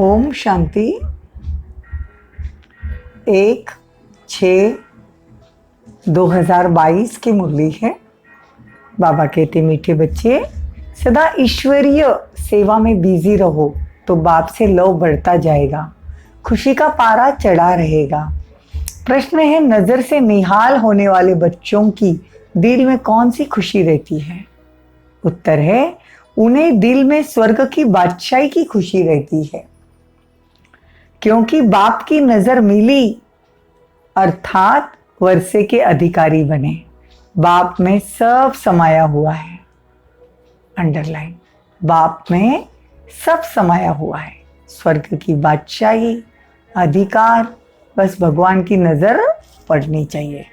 ओम शांति। 1/6/2022 की मुरली है। बाबा कहते मीठे बच्चे सदा ईश्वरीय सेवा में बिजी रहो तो बाप से लव बढ़ता जाएगा, खुशी का पारा चढ़ा रहेगा। प्रश्न है, नजर से निहाल होने वाले बच्चों की दिल में कौन सी खुशी रहती है? उत्तर है, उन्हें दिल में स्वर्ग की बादशाही की खुशी रहती है, क्योंकि बाप की नजर मिली अर्थात वर्षे के अधिकारी बने। बाप में सब समाया हुआ है। अंडरलाइन, बाप में सब समाया हुआ है। स्वर्ग की बादशाही, अधिकार, बस भगवान की नजर पड़नी चाहिए।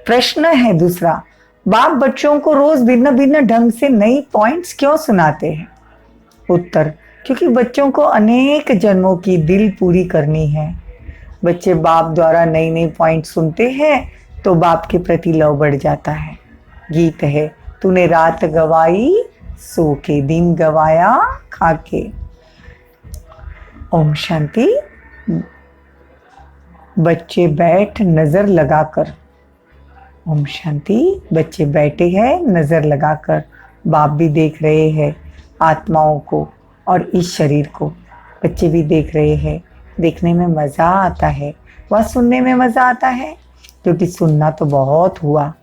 प्रश्न है दूसरा, बाप बच्चों को रोज भिन्न भिन्न ढंग से नई पॉइंट्स क्यों सुनाते हैं? उत्तर, क्योंकि बच्चों को अनेक जन्मों की दिल पूरी करनी है। बच्चे बाप द्वारा नई नई पॉइंट सुनते हैं तो बाप के प्रति लव बढ़ जाता है। गीत है, तूने रात गवाई सो के, दिन गवाया खा के। ओम शांति। बच्चे बैठ नजर लगाकर, ओम शांति। बच्चे बैठे हैं नजर लगाकर, बाप भी देख रहे हैं आत्माओं को और इस शरीर को। बच्चे भी देख रहे हैं। देखने में मज़ा आता है, वह सुनने में मज़ा आता है, क्योंकि सुनना तो बहुत हुआ,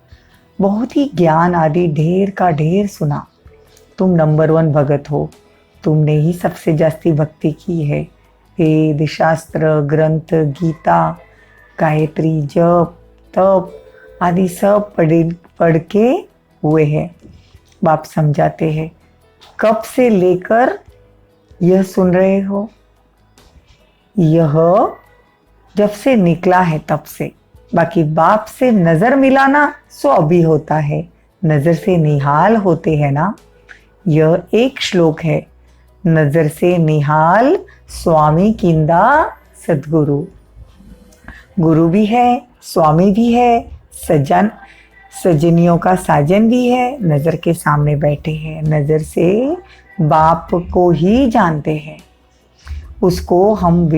बहुत ही ज्ञान आदि ढेर का ढेर सुना। तुम नंबर 1 भगत हो, तुमने ही सबसे जास्ती भक्ति की है। वेद, शास्त्र, ग्रंथ, गीता, गायत्री, जप, तप आदि सब पढ़ के हुए हैं। बाप समझाते हैं, कब से लेकर यह सुन रहे हो? यह जब से निकला है तब से। बाकी बाप से नजर मिलाना सो अभी होता है, नजर से निहाल होते हैं ना। यह एक श्लोक है, नजर से निहाल स्वामी किंदा सद्गुरु। गुरु भी है, स्वामी भी है, सजनियों का साजन भी है। नजर के सामने बैठे हैं, नजर से बाप को ही जानते हैं। उसको हम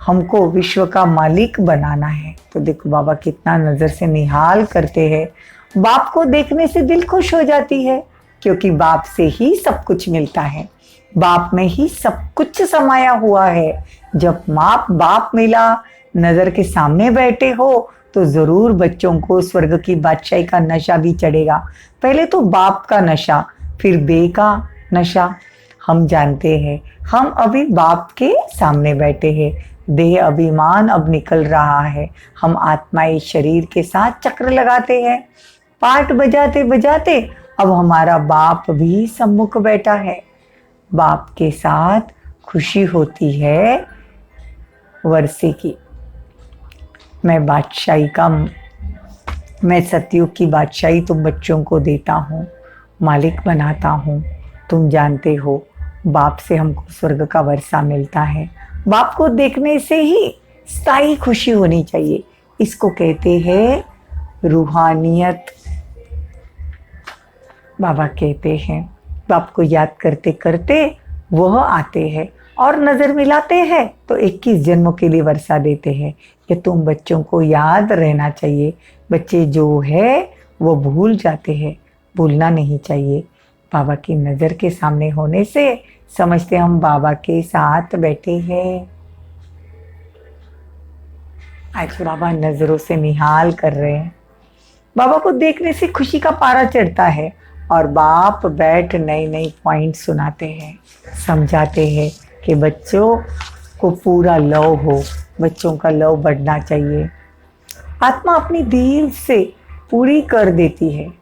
हमको विश्व का मालिक बनाना है। तो देखो बाबा कितना नजर से निहाल करते हैं। बाप को देखने से दिल खुश हो जाती है, क्योंकि बाप से ही सब कुछ मिलता है, बाप में ही सब कुछ समाया हुआ है। जब बाप मिला, नजर के सामने बैठे हो, तो जरूर बच्चों को स्वर्ग की बादशाही का नशा भी चढ़ेगा। पहले तो बाप का नशा, फिर बे का नशा। हम जानते हैं, हम अभी बाप के सामने बैठे हैं, देह अभिमान अब निकल रहा है। हम आत्मा इस शरीर के साथ चक्र लगाते हैं, पाठ बजाते बजाते अब हमारा बाप भी सम्मुख बैठा है। बाप के साथ खुशी होती है वर्षे की। मैं सतयुग की बादशाही तुम बच्चों को देता हूँ, मालिक बनाता हूँ। तुम जानते हो, बाप से हमको स्वर्ग का वर्षा मिलता है। बाप को देखने से ही स्थायी खुशी होनी चाहिए। इसको कहते हैं रूहानियत। बाबा कहते हैं, बाप को याद करते करते वह आते हैं और नजर मिलाते हैं तो 21 जन्मों के लिए वर्षा देते हैं। ये तुम बच्चों को याद रहना चाहिए। बच्चे जो है वो भूल जाते हैं, भूलना नहीं चाहिए। बाबा की नज़र के सामने होने से समझते हम बाबा के साथ बैठे हैं। आज बाबा नज़रों से निहाल कर रहे हैं। बाबा को देखने से खुशी का पारा चढ़ता है और बाप बैठ नई नई पॉइंट सुनाते हैं, समझाते हैं कि बच्चों को पूरा लव हो, बच्चों का लव बढ़ना चाहिए। आत्मा अपनी दिल से पूरी कर देती है।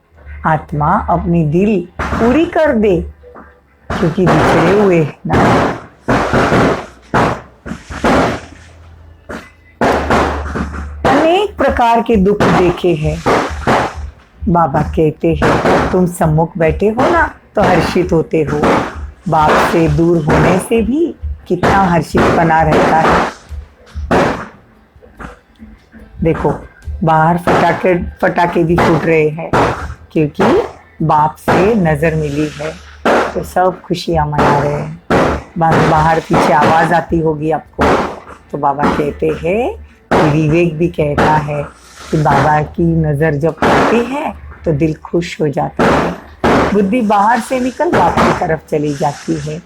आत्मा अपनी दिल पूरी कर दे, क्योंकि बिछड़े हुए हैं ना। अनेक प्रकार के दुख देखे हैं। बाबा कहते हैं, तुम सम्मुख बैठे हो ना तो हर्षित होते हो। बाप से दूर होने से भी कितना हर्षित बना रहता है। देखो बाहर फटाके भी फूट रहे हैं, क्योंकि बाप से नजर मिली है, तो सब खुशियां मना रहे हैं। बाहर पीछे आवाज आती होगी आपको। तो बाबा कहते हैं कि विवेक भी कहता है कि बाबा की नज़र जब पड़ती है तो दिल खुश हो जाता है, बुद्धि बाहर से निकल बाप की तरफ चली जाती है।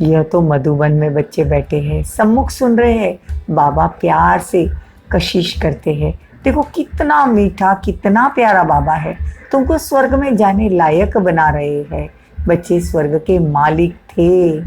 यह तो मधुबन में बच्चे बैठे हैं, सम्मुख सुन रहे हैं, बाबा प्यार से कशिश करते हैं। देखो कितना मीठा कितना प्यारा बाबा है, तुमको स्वर्ग में जाने लायक बना रहे हैं। बच्चे स्वर्ग के मालिक थे।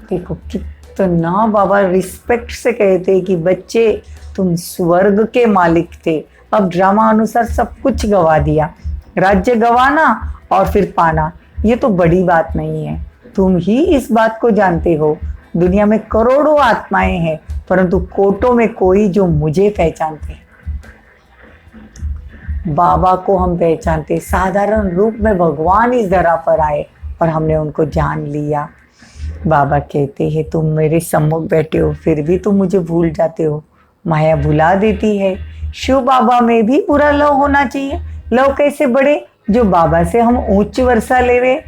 देखो कितना बाबा रिस्पेक्ट से कहते हैं कि बच्चे तुम स्वर्ग के मालिक थे। अब ड्रामा अनुसार सब कुछ गवा दिया, राज्य गवाना और फिर पाना, ये तो बड़ी बात नहीं है। तुम ही इस बात को जानते हो, दुनिया में करोड़ों आत्माएं हैं परंतु कोटों में कोई जो मुझे पहचानते हैं। बाबा को हम पहचानते, साधारण रूप में भगवान इस धरा पर आए और हमने उनको जान लिया। बाबा कहते हैं तुम मेरे सम्मुख बैठे हो फिर भी तुम मुझे भूल जाते हो, माया भुला देती है। शिव बाबा में भी पूरा लव होना चाहिए। लव कैसे बढ़े? जो बाबा से हम उच्च वर्षा ले रहे।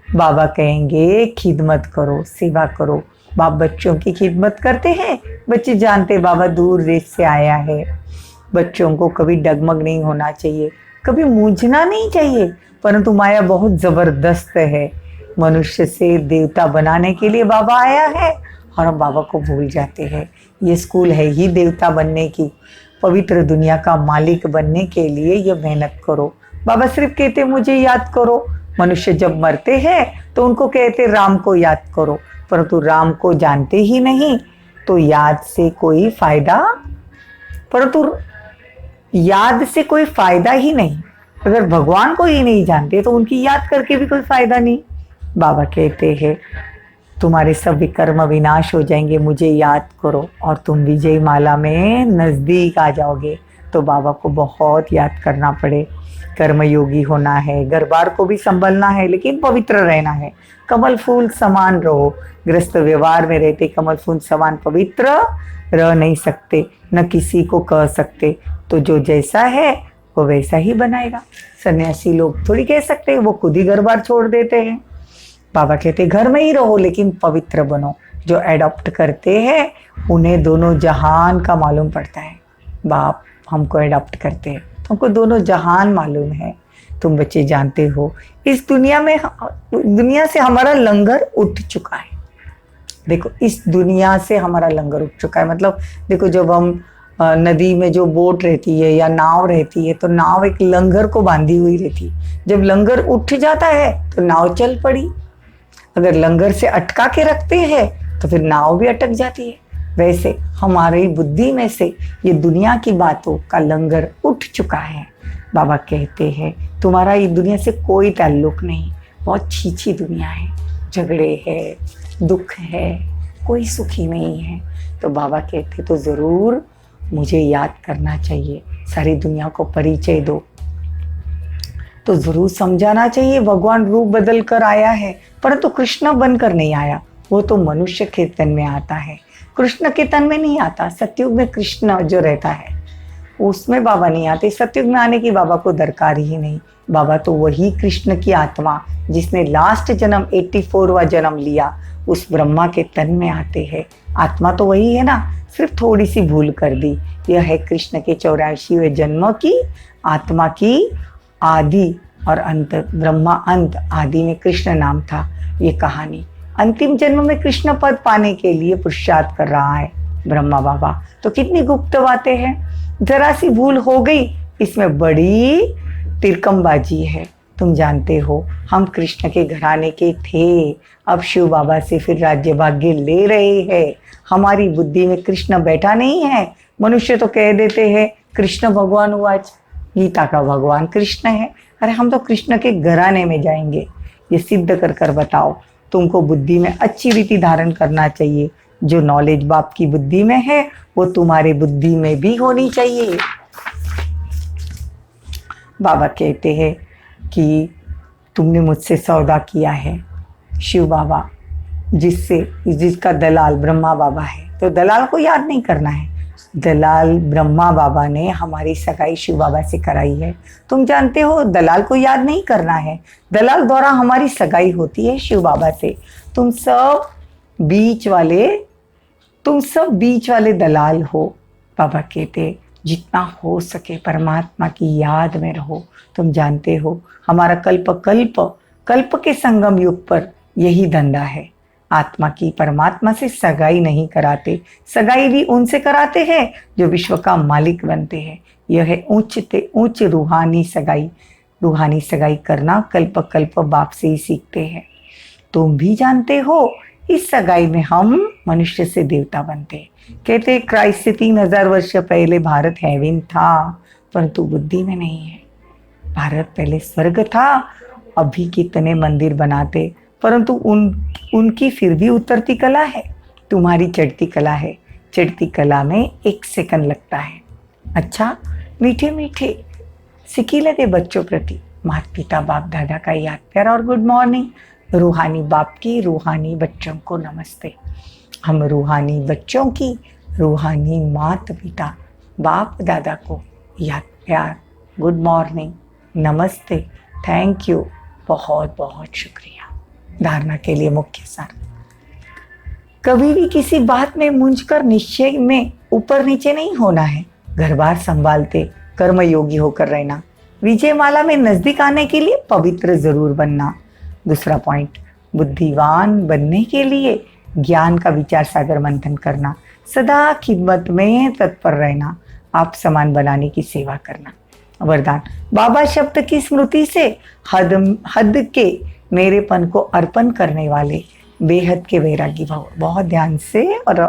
बाबा कहेंगे खिदमत करो, सेवा करो। बाप बच्चों की खिदमत करते हैं, बच्चे जानते बाबा दूर देश से आया है। बच्चों को कभी डगमग नहीं होना चाहिए, कभी मूंझना नहीं चाहिए, परंतु माया बहुत जबरदस्त है। मनुष्य से देवता बनाने के लिए बाबा आया है और हम बाबा को भूल जाते हैं। ये स्कूल है ही देवता बनने की, पवित्र दुनिया का मालिक बनने के लिए ये मेहनत करो। बाबा सिर्फ कहते मुझे याद करो। मनुष्य जब मरते हैं तो उनको कहते राम को याद करो, परंतु राम को जानते ही नहीं तो याद से कोई फायदा, परंतु याद से कोई फायदा ही नहीं। अगर भगवान को ही नहीं जानते तो उनकी याद करके भी कोई फायदा नहीं। बाबा कहते हैं तुम्हारे सब विकर्म विनाश हो जाएंगे, मुझे याद करो और तुम विजय माला में नजदीक आ जाओगे। तो बाबा को बहुत याद करना पड़े। कर्मयोगी होना है, घर बार को भी संभलना है, लेकिन पवित्र रहना है। कमल फूल समान रहो। गृहस्थ व्यवहार में रहते कमल फूल समान पवित्र रह नहीं सकते, न किसी को कह सकते। तो जो जैसा है वो वैसा ही बनाएगा। सन्यासी लोग थोड़ी कह सकते हैं, वो खुद ही घर बार छोड़ देते हैं। बाबा कहते घर में ही रहो लेकिन पवित्र बनो। जो एडॉप्ट करते हैं उन्हें दोनों जहान का मालूम पड़ता है। बाप हमको एडॉप्ट करते हैं, तुमको दोनों जहान मालूम है। तुम बच्चे जानते हो इस दुनिया से हमारा लंगर उठ चुका है। देखो इस दुनिया से हमारा लंगर उठ चुका है। मतलब देखो जब हम नदी में जो बोट रहती है या नाव रहती है तो नाव एक लंगर को बांधी हुई रहती है। जब लंगर उठ जाता है तो नाव चल पड़ी। अगर लंगर से अटका के रखते हैं तो फिर नाव भी अटक जाती है। वैसे हमारी बुद्धि में से ये दुनिया की बातों का लंगर उठ चुका है। बाबा कहते हैं तुम्हारा इस दुनिया से कोई ताल्लुक नहीं। बहुत छीछी दुनिया है, झगड़े है, दुख है, कोई सुखी नहीं है। तो बाबा कहते तो ज़रूर मुझे याद करना चाहिए। सारी दुनिया को परिचय दो तो ज़रूर समझाना चाहिए भगवान रूप बदल कर आया है, परंतु कृष्ण बनकर नहीं आया। वो तो मनुष्य के तन में आता है, कृष्ण के तन में नहीं आता। सतयुग में कृष्ण जो रहता है उसमें बाबा नहीं आते। सतयुग में आने की बाबा को दरकार ही नहीं। बाबा तो वही कृष्ण की आत्मा जिसने लास्ट जन्म 84वां जन्म लिया उस ब्रह्मा के तन में आते हैं। आत्मा तो वही है ना, सिर्फ थोड़ी सी भूल कर दी। यह है कृष्ण के 84वें जन्म की आत्मा की आदि और अंत। ब्रह्मा अंत, आदि में कृष्ण नाम था। ये कहानी अंतिम जन्म में कृष्ण पद पाने के लिए पुरुषार्थ कर रहा है ब्रह्मा बाबा। तो कितनी गुप्त बातें हैं। जरा सी भूल हो गई, इसमें बड़ी तिरकमबाजी है। तुम जानते हो हम कृष्ण के घराने के थे, अब शिव बाबा से फिर राज्य भाग्य ले रहे हैं। हमारी बुद्धि में कृष्ण बैठा नहीं है। मनुष्य तो कह देते हैं कृष्ण भगवान उवाच, गीता का भगवान कृष्ण है। अरे हम तो कृष्ण के घराने में जाएंगे। ये सिद्ध कर कर बताओ। तुमको बुद्धि में अच्छी रीति धारण करना चाहिए। जो नॉलेज बाप की बुद्धि में है वो तुम्हारे बुद्धि में भी होनी चाहिए। बाबा कहते हैं कि तुमने मुझसे सौदा किया है। शिव बाबा जिसका दलाल ब्रह्मा बाबा है, तो दलाल को याद नहीं करना है। दलाल ब्रह्मा बाबा ने हमारी सगाई शिव बाबा से कराई है। तुम जानते हो दलाल को याद नहीं करना है। दलाल द्वारा हमारी सगाई होती है शिव बाबा से। तुम सब बीच वाले, तुम सब बीच वाले दलाल हो। बाबा कहते जितना हो सके परमात्मा की याद में रहो। तुम जानते हो हमारा कल्प कल्प कल्प के संगम युग पर यही धंधा है। आत्मा की परमात्मा से सगाई नहीं कराते, सगाई भी उनसे कराते हैं जो विश्व का मालिक बनते हैं। यह है उच्च रूहानी सगाई। रूहानी सगाई करना कल्प कल्प बाप से ही सीखते हैं। तुम भी जानते हो इस सगाई में हम मनुष्य से देवता बनते हैं। कहते क्राइस्ट से 3000 वर्ष पहले भारत हेवन था, परंतु बुद्धि में नहीं है। भारत पहले स्वर्ग था, अभी कितने मंदिर बनाते, परंतु उनकी फिर भी उतरती कला है, तुम्हारी चढ़ती कला है। चढ़ती कला में 1 सेकंड लगता है। अच्छा, मीठे मीठे सिकी लगे बच्चों प्रति माता पिता बाप दादा का याद प्यार और गुड मॉर्निंग। रूहानी बाप की रूहानी बच्चों को नमस्ते। हम रूहानी बच्चों की रूहानी माता पिता बाप दादा को याद प्यार गुड मॉर्निंग, नमस्ते, थैंक यू, बहुत बहुत शुक्रिया। धारणा के लिए मुख्य सार, कभी भी किसी बात में मूंझकर निश्चय में ऊपर नीचे नहीं होना है। घर बार संभालते कर्मयोगी होकर रहना। विजय माला में नजदीक आने के लिए पवित्र जरूर बनना। दूसरा पॉइंट, बुद्धिवान बनने के लिए ज्ञान का विचार सागर मंथन करना। सदा खिदमत में तत्पर रहना। आप समान बनाने की सेवा करना। वरदान, बाबा शब्द की स्मृति से हद के मेरेपन को अर्पण करने वाले बेहद के वैरागी भव। बहुत ध्यान से और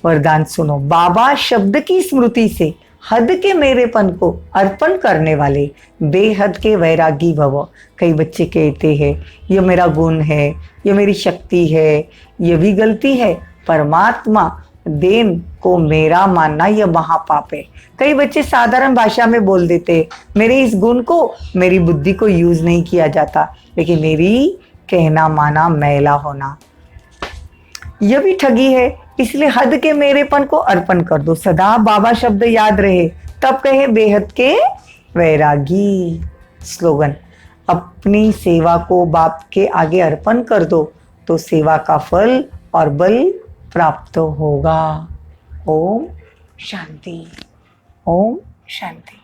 वरदान सुनो। बाबा शब्द की स्मृति से हद के मेरेपन को अर्पण करने वाले बेहद के वैरागी भव। कई बच्चे कहते हैं ये मेरा गुण है, ये मेरी शक्ति है, ये भी गलती है। परमात्मा देन को मेरा मानना यह महापाप है। कई बच्चे साधारण भाषा में बोल देते मेरे इस गुण को, मेरी बुद्धि को यूज नहीं किया जाता, लेकिन मेरी कहना माना मैला होना यह भी ठगी है। इसलिए हद के मेरेपन को अर्पण कर दो। सदा बाबा शब्द याद रहे, तब कहे बेहद के वैरागी। स्लोगन, अपनी सेवा को बाप के आगे अर्पण कर दो तो सेवा का फल और बल प्राप्त होगा। ओम शांति, ओम शांति।